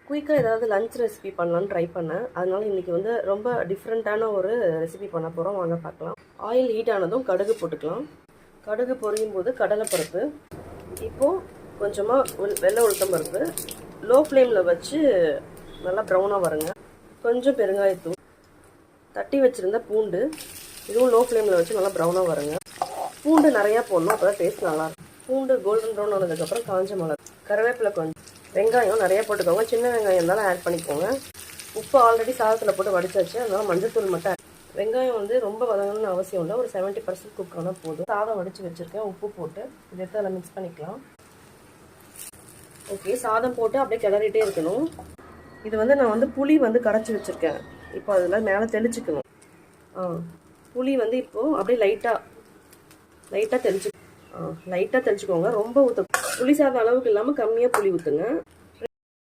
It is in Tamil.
குயிக்காக ஏதாவது லஞ்ச் ரெசிபி பண்ணலான்னு ட்ரை பண்ணேன். அதனால இன்றைக்கி வந்து ரொம்ப டிஃப்ரெண்ட்டான ஒரு ரெசிபி பண்ண போகிறோம். வாங்க பார்க்கலாம். ஆயில் ஹீட் ஆனதும் கடுகு போட்டுக்கலாம். கடுகு பொரியும் போது கடலைப்பருப்பு, இப்போது கொஞ்சமாக வெள்ளை உளுத்தம் பருப்பு லோ ஃப்ளேமில் வச்சு நல்லா ப்ரௌனாக வருங்க. கொஞ்சம் பெருங்காயத்தூள், தட்டி வச்சுருந்த பூண்டு, இதுவும் லோ ஃப்ளேமில் வச்சு நல்லா ப்ரௌனாக வருங்க. பூண்டு நிறையா போடணும், அப்போ தான் டேஸ்ட் நல்லாயிருக்கும். பூண்டு கோல்டன் ப்ரௌன் ஆனதுக்கப்புறம் காஞ்ச மிளகா, கருவேப்பிலை, கொஞ்சம் வெங்காயம் நிறையா போட்டுக்கோங்க. சின்ன வெங்காயம் இருந்தாலும் ஆட் பண்ணிக்கோங்க. உப்பு ஆல்ரெடி சாதத்தில் போட்டு வடிச்சாச்சு, அதனால் மஞ்சத்தூள் மட்டும் வெங்காயம் வந்து ரொம்ப வதங்கணும்னு அவசியம் இல்லை. ஒரு 70% குக் ஆனால் போதும். சாதம் வடித்து வச்சுருக்கேன். உப்பு போட்டு இதை எடுத்து அதில் மிக்ஸ் பண்ணிக்கலாம். ஓகே, சாதம் போட்டு அப்படியே கிளறிட்டே இருக்கணும். இது வந்து நான் வந்து புளி வந்து கரைச்சி வச்சுருக்கேன். இப்போ அதில் மேலே தெளிச்சுக்கணும். புளி வந்து இப்போது அப்படியே லைட்டாக தெளிச்சுக்கோங்க. ரொம்ப ஊற்ற புளி சாதம் அளவுக்கு இல்லாமல் கம்மியாக புளி ஊற்றுங்க.